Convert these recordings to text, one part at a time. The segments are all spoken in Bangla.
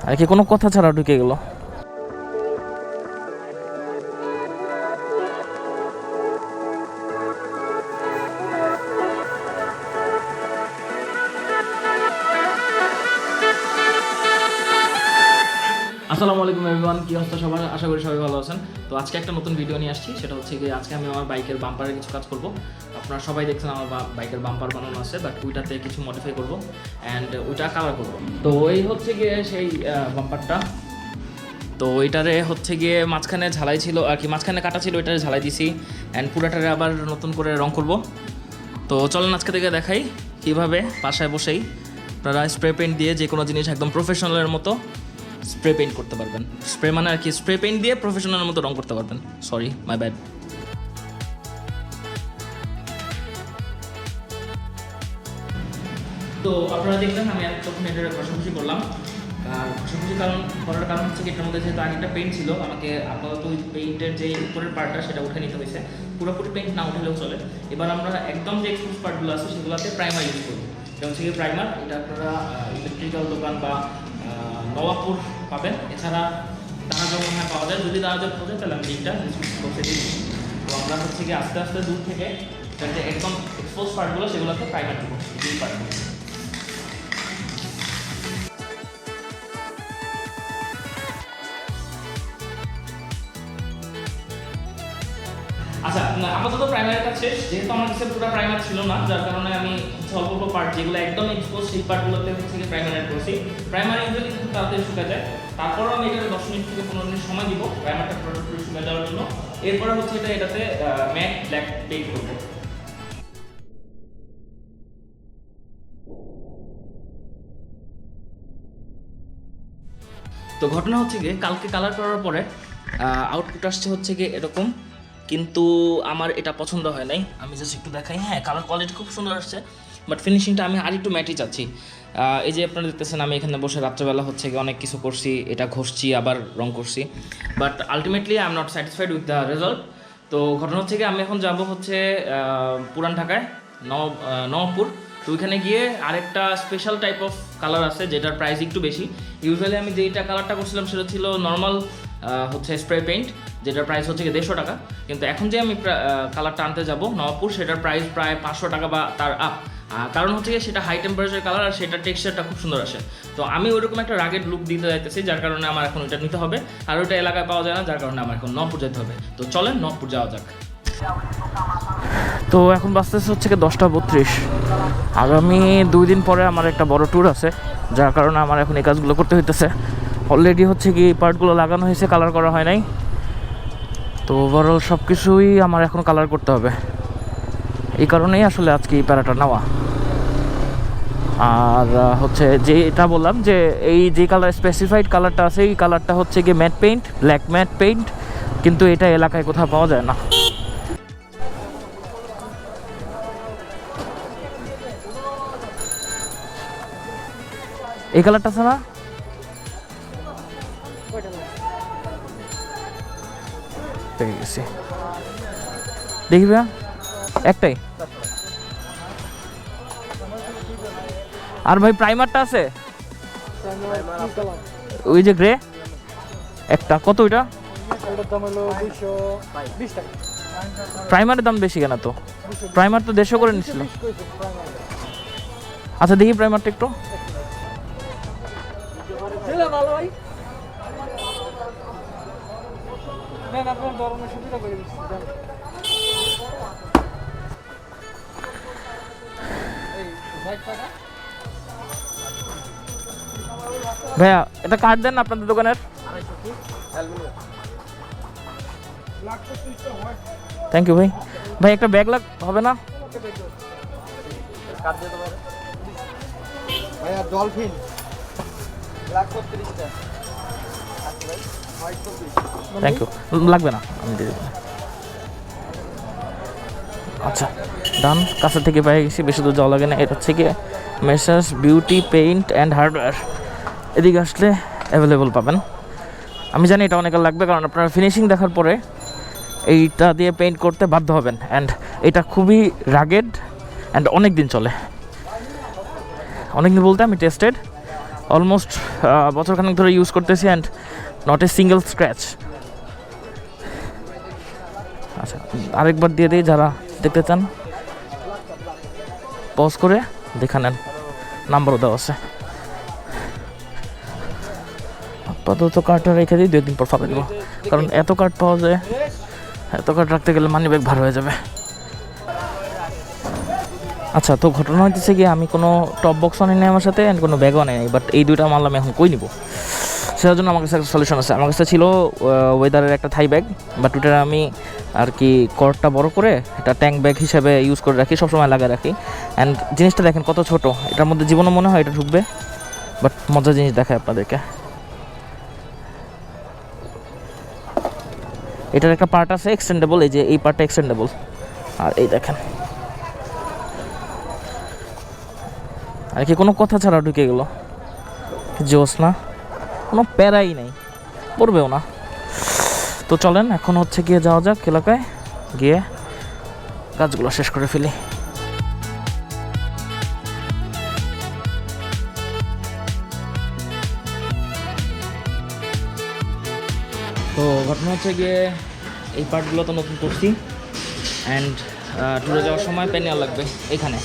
আর কি কোনো কথা ছাড়া ঢুকে গেল। আসসালামু আলাইকুম এভরিওয়ান, কি অবস্থা সবার? আশা করি সবাই ভালো আছেন। তো আজকে একটা নতুন ভিডিও নিয়ে আসছি, সেটা হচ্ছে কি আজকে আমি আমার বাইকের বাম্পারের কিছু কাজ করব। আপনারা সবাই দেখছেন আমার বাইকের বাম্পার বানানো আছে, বাট ওইটাতে কিছু মডিফাই করব অ্যান্ড ওইটা কালার করব। তো এই হচ্ছে গিয়ে সেই বাম্পারটা। তো ওইটারে হচ্ছে গিয়ে মাঝখানে ঝালাই ছিল আর কি, মাঝখানে কাটা ছিল, ওইটারে ঝালাই দিছি অ্যান্ড পুরাটারে আবার নতুন করে রং করব। তো চলেন আজকে থেকে দেখাই কীভাবে বাসায় বসেই আপনারা স্প্রে পেইন্ট দিয়ে যে কোনো জিনিস একদম প্রফেশনালের মতো স্প্রে পেইন্ট করতে পারবেন। স্প্রে মানে আর কি, স্প্রে পেইন্ট দিয়ে প্রফেশনালের মতো রং করতে পারবেন। Sorry, my bad. তো আপনারা দেখলেন আমি তখন এটার ঘষাঘষি করলাম। আর ঘষাঘষি করার কারণ হচ্ছে কি, এটার মধ্যে যেহেতু আগে একটা পেইন্ট ছিল, আমাকে আপাতত ওই পেইন্টের যে উপরের পার্টটা সেটা উঠে নিতে হয়েছে। পুরোপুরি পেইন্ট না উঠলেও চলে। এবার আমরা একদম যে এক্সপোজ পার্টগুলো আছে সেগুলোতে প্রাইমার ইউজ করব। এটা হচ্ছে কি প্রাইমার, এটা আপনারা ইলেকট্রিক্যাল দোকান বা নবাবপুর পাবেন। এছাড়া দারাজও মনে হয় পাওয়া যায়। যদি দারাজও পাওয়া যায় তাহলে আমি লিঙ্কটা বসে দিই। তো আমরা হচ্ছে কি আস্তে আস্তে দূর থেকে যে একদম এক্সপোজ পার্টগুলো সেগুলোতে প্রাইমার দেবো, এই পার্টগুলো। আচ্ছা, আপাতত প্রাইমারের কাজ শেষ। যেহেতু আমার কাছে পুরো প্রাইমার ছিল না, যার কারণে আমি অল্প অল্প পার্ট যেগুলো একদম এক্সপোজ সেই পার্টগুলোতে হচ্ছে প্রাইমার অ্যাড করছি। প্রাইমার ইউজুয়ালি খুব তাড়াতাড়ি শুকা যায়। তারপরও আমি এটাকে 10 মিনিট থেকে 15 মিনিট সময় দিব প্রাইমারটা পুরোপুরি শুকা যাওয়ার জন্য। এরপরে হচ্ছে এটাতে ম্যাট ব্ল্যাক পেইন্ট করবো। তো ঘটনা হচ্ছে গিয়ে কালকে কালার করার পরে আউটপুট আসছে হচ্ছে গিয়ে এরকম, কিন্তু আমার এটা পছন্দ হয় নাই। আমি জাস্ট একটু দেখাই। হ্যাঁ, কালার কোয়ালিটি খুব সুন্দর আসছে, বাট ফিনিশিংটা আমি আর একটু ম্যাটই চাচ্ছি। এই যে আপনারা দেখতেছেন আমি এখানে বসে রাত্রেবেলা হচ্ছে গিয়ে অনেক কিছু করছি, এটা ঘষছি আবার রং করছি, but ultimately I am not satisfied with the result. তো ঘটনা হচ্ছে গিয়ে আমি এখন যাব হচ্ছে পুরান ঢাকায় নবপুর। তো ওইখানে গিয়ে আরেকটা স্পেশাল টাইপ অফ কালার আছে যেটার প্রাইস একটু বেশি। ইউজুয়ালি আমি যেইটা কালারটা করছিলাম সেটা ছিল নর্মাল হচ্ছে স্প্রে পেইন্ট, যেটার প্রাইস হচ্ছে 150 টাকা। কিন্তু এখন যে আমি কালারটা আনতে যাব নবাবপুর, সেটার প্রাইস প্রায় 500 টাকা বা তার আপ। কারণ হচ্ছে গিয়ে সেটা হাই টেম্পারেচার কালার আর সেটা টেক্সচারটা খুব সুন্দর আসে। তো আমি ওইরকম একটা রাগেড লুক দিতে যাইতেছি, যার কারণে আমার এখন ওইটা নিতে হবে। আর ওইটা এলাকায় পাওয়া যায় না, যার কারণে আমার এখন নবপুর যেতে হবে। তো চলেন নবপুর যাওয়া যাক। তো এখন বাজতেছে হচ্ছে কি 10:32। আগামী 2 দিন পরে আমার একটা বড় ট্যুর আছে, যার কারণে আমার এখন এই কাজগুলো করতে হইতেছে। অলরেডি হচ্ছে কি পার্টগুলো লাগানো হয়েছে, কালার করা হয় নাই। তো ওভারঅল সব কিছুই আমার এখন কালার করতে হবে। এই কারণেই আসলে আজকে এই প্যারাটা নেওয়া। আর হচ্ছে যে এটা বললাম যে এই যে কালার স্পেসিফাইড কালারটা আছে, এই কালারটা হচ্ছে গিয়ে matte paint, black matte paint, কিন্তু এটা এলাকায় কোথাও পাওয়া যায় না। এই কালারটা আছে না? পেয়ে গেছি, দেখবি একটাই। আর ভাই প্রাইমারটা আছে ওই যে গ্রে একটা, কত ওইটা? প্রাইমারের দাম বেশি কেন? তো প্রাইমার তো 150 করে নিছিল। আচ্ছা দেখি প্রাইমারটা একটু। ভাইয়া এটা কার্ড দেন আপনাদের দোকানের। থ্যাংক ইউ ভাই। ভাই একটা ব্যাগ হবে না? ভাইয়া ডলফিন থ্যাংক ইউ, লাগবে না, আমি দিয়ে দেবো। আচ্ছা ডান, কাছে থেকে পেয়ে গেছি, বেশি দূর যাওয়া লাগে না। এটা হচ্ছে গিয়ে messrs beauty paint and hardware. এদিকে আসলে অ্যাভেলেবল পাবেন। আমি জানি এটা অনেক লাগবে, কারণ আপনারা ফিনিশিং দেখার পরে এইটা দিয়ে পেইন্ট করতে বাধ্য হবেন। অ্যান্ড এটা খুবই রাগেড অ্যান্ড অনেক দিন চলে। অনেক দিন বলতে আমি টেস্টেড অলমোস্ট বছরখানেক ধরে ইউজ করতেছি and not a single scratch. আচ্ছা, আরেকবার দিয়ে দিই, যারা দেখতে চান পজ করে দেখে নেন, নাম্বারও দেওয়া আছে। আপাতত কার্ডটা রেখে দিই, 2 দিন পর ফাঁকা দেবো, কারণ এত কার্ড পাওয়া যায়, এত কার্ড রাখতে গেলে মানি ব্যাগ ভার হয়ে যাবে। আচ্ছা, তো ঘটনা হচ্ছে গিয়ে আমি কোনো টপ বক্সও নেই আমার সাথে অ্যান্ড কোনো ব্যাগও নেই, বাট এই 2টা মাল আমি এখন কই নিব, সেটার জন্য আমার কাছে একটা সলিউশন আছে। আমার কাছে ছিল ওয়েদারের একটা থাই ব্যাগ, বাট ওটা আমি আর কি কর্ডটা বড় করে এটা ট্যাঙ্ক ব্যাগ হিসেবে ইউজ করে রাখি, সবসময় লাগিয়ে রাখি। অ্যান্ড জিনিসটা দেখেন কত ছোট, এটার মধ্যে জীবনও মনে হয় এটা ঢুকবে, বাট মজার জিনিস দেখায় আপনাদেরকে। এটার একটা পার্ট আছে এক্সটেন্ডেবল, এই যে এই পার্টটা এক্সটেন্ডেবল, আর এই দেখেন আর কি কোনো কথা ছাড়া ঢুকে গেল, জোস না, কোনো প্যারাই নেই, পড়বেও না। তো চলেন এখন হচ্ছে গিয়ে যাওয়া যাক এলাকায়, গিয়ে কাজগুলো শেষ করে ফেলি। তো ঘটনা হচ্ছে গিয়ে এই পার্টগুলো তো নতুন করছি, অ্যান্ড ট্যুরে যাওয়ার সময় প্যানিয়ার লাগবে এখানে।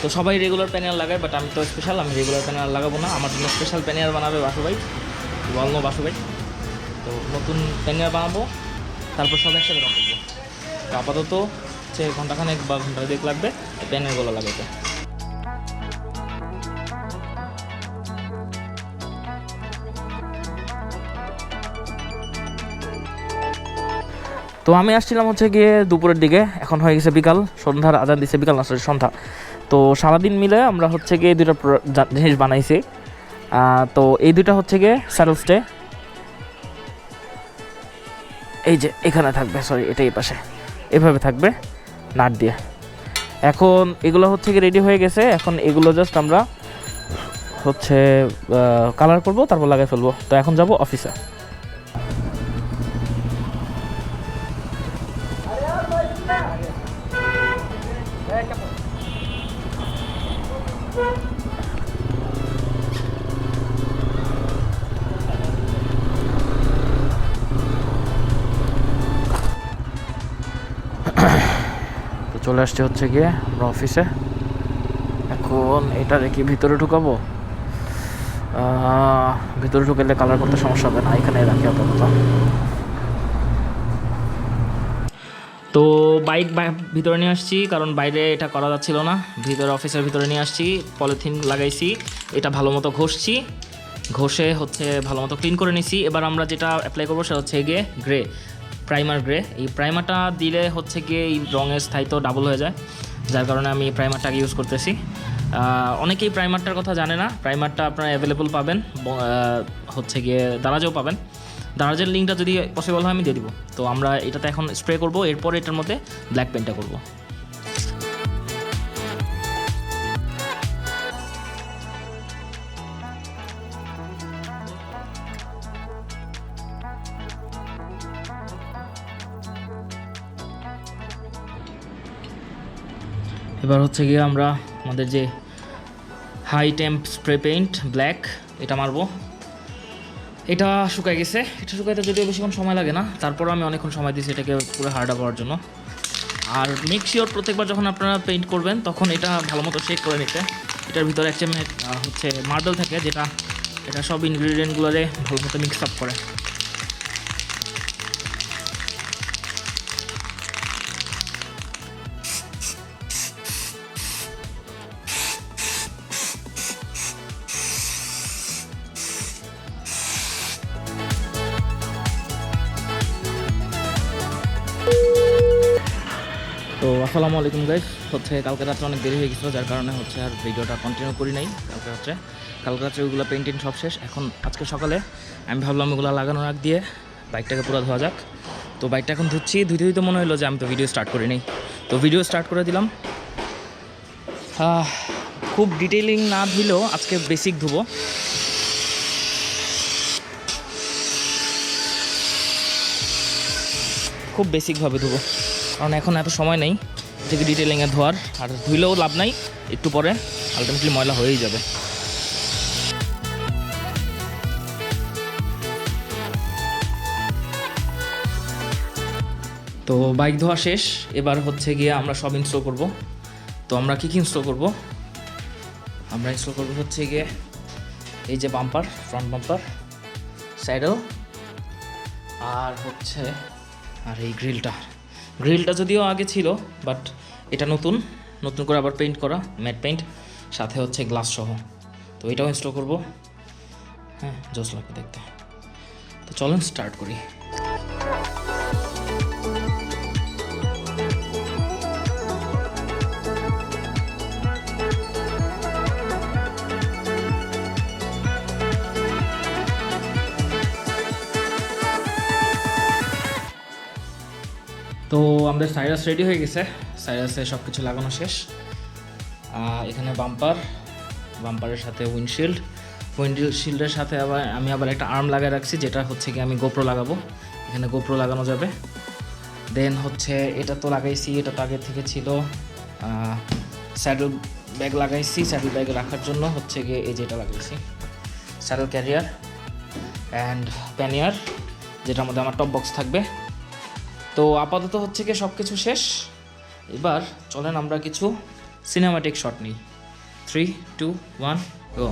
তো সবাই রেগুলার প্যানিয়ার লাগায়, বাট আমি তো স্পেশাল, আমি রেগুলার প্যানিয়ার লাগাবো না, আমার জন্য স্পেশাল প্যানিয়ার বানাবে বাসুভাই, বলনো বাসুভাই। তো নতুন প্যানিয়ার বানাবো, তারপর সব একসাথে রং করবো। তো আপাতত হচ্ছে ঘন্টাখানেক বা ঘন্টা 2 লাগবে প্যানিয়ারগুলো লাগাইতে। তো আমি আসছিলাম হচ্ছে গিয়ে দুপুরের দিকে, এখন হয়ে গেছে বিকাল, সন্ধ্যার আজান দিছে, বিকাল না সরি সন্ধ্যা। তো সারাদিন মিলে আমরা হচ্ছে গিয়ে 2টা জিনিস বানাইছি। তো এই 2টা হচ্ছে গিয়ে স্যাডেল স্টে, এই যে এখানে থাকবে, সরি এটা এই পাশে, এভাবে থাকবে নাট দিয়ে। এখন এগুলো হচ্ছে গিয়ে রেডি হয়ে গেছে, এখন এগুলো জাস্ট আমরা হচ্ছে কালার করব, তারপর লাগাই ফেলবো। তো এখন যাব অফিসে। তো চলে আসছে হচ্ছে গিয়ে আমরা অফিসে। এখন এটা রেখে ভিতরে ঢুকাবো, ভিতরে ঢুকালে কালার করতে সমস্যা হবে না, এখানে রাখি আপাতত। তো বাইক ভিতরে নিয়ে আসছি, কারণ বাইরে এটা করা যাচ্ছিল না, ভিতরে অফিসের ভিতরে নিয়ে আসছি, পলিথিন লাগাইছি, এটা ভালো মতো ঘষে হচ্ছে ভালো মতো ক্লিন করে নিছি। এবার আমরা যেটা অ্যাপ্লাই করবো সেটা হচ্ছে গিয়ে প্রাইমার গ্রে। এই প্রাইমারটা দিলে হচ্ছে গিয়ে এই রঙের স্থায়িত্ব ডাবল হয়ে যায়, যার কারণে আমি এই প্রাইমারটাকে ইউজ করতেছি। অনেকেই প্রাইমারটার কথা জানে না, প্রাইমারটা আপনারা অ্যাভেলেবল পাবেন, হচ্ছে গিয়ে দারাজেও পাবেন। দারাজের লিঙ্কটা যদি পসিবল হয় আমি দিয়ে দিব। তো আমরা এটাতে এখন স্প্রে করব, এরপর এটার মধ্যে ব্ল্যাক পেন্টটা করব। এবার হচ্ছে গিয়ে আমরা আমাদের যে high temp spray paint black এটা মারবো। এটা শুকায় গেছে, এটা শুকাইতে যদিও বেশিক্ষণ সময় লাগে না, তারপর আমি অনেকক্ষণ সময় দিয়েছি এটাকে পুরো হার্ডা করার জন্য। আর মেক শিওর প্রত্যেকবার যখন আপনারা পেইন্ট করবেন তখন এটা ভালো মতো শেক করে নিতে। এটার ভিতরে একটা হচ্ছে মার্বেল থাকে, যেটা এটা সব ইনগ্রিডিয়েন্টগুলোরে ভালো মতো মিক্স আপ করে। তো আসসালামু আলাইকুম গাইস, হচ্ছে কালকে রাত্রে অনেক দেরি হয়ে গেছিলো, যার কারণে হচ্ছে আর ভিডিওটা কন্টিনিউ করি নাই। কালকে রাত্রে ওইগুলো পেইন্টিং সব শেষ। এখন আজকে সকালে আমি ভাবলাম ওগুলো লাগানোর আগ দিয়ে বাইকটাকে পুরো ধোয়া যাক। তো বাইকটা এখন ধুচ্ছি, ধুইতে মনে হলো যে আমি তো ভিডিও স্টার্ট করি নাই, তো ভিডিও স্টার্ট করে দিলাম। খুব ডিটেইলিং না ধুইলেও আজকে বেসিক ধুবো। খুব বেসিকভাবে ধুবো, কারণ এখন এত সময় নেই থেকে ডিটেলিংয়ে ধোয়ার, আর ধুইলেও লাভ নাই, একটু পরে আলটিমেটলি ময়লা হয়েই যাবে। তো বাইক ধোয়া শেষ, এবার হচ্ছে গিয়ে আমরা সব ইনস্টল করব। তো আমরা কী ইনস্টল করব? আমরা ইনস্টল করব হচ্ছে গিয়ে এই যে বাম্পার, ফ্রন্ট বাম্পার, স্যাডেল, আর হচ্ছে আর এই গ্রিলটা যদিও আগে ছিল, বাট এটা নতুন করে আবার পেইন্ট করা, ম্যাট পেইন্ট, সাথে হচ্ছে গ্লাস সহ। তো এটাও ইনস্টল করব। হ্যাঁ, জোস লাগবে দেখতে। তো চলুন স্টার্ট করি। তো আমাদের সাইরাস রেডি হয়ে গেছে, সাইরাসে সব কিছু লাগানো শেষ। এখানে বাম্পারের সাথে উইন্ডশিল্ডের সাথে আমি আবার একটা আর্ম লাগিয়ে রাখছি, যেটা হচ্ছে কি আমি গোপ্রো লাগাবো। এখানে গোপ্রো লাগানো যাবে। দেন হচ্ছে এটা তো লাগাইছি, এটা তো আগের থেকে ছিল। স্যাডেল ব্যাগ লাগাইছি, স্যাডেল ব্যাগ রাখার জন্য হচ্ছে গিয়ে এই যেটা লাগাইছি, স্যাডেল ক্যারিয়ার অ্যান্ড প্যানিয়ার, যেটার মধ্যে আমার টপ বক্স থাকবে। তো আপাতত হচ্ছে গিয়ে সব কিছু শেষ। এবার চলেন আমরা কিছু সিনেমাটিক শট নিই। 3, 2, 1, গো।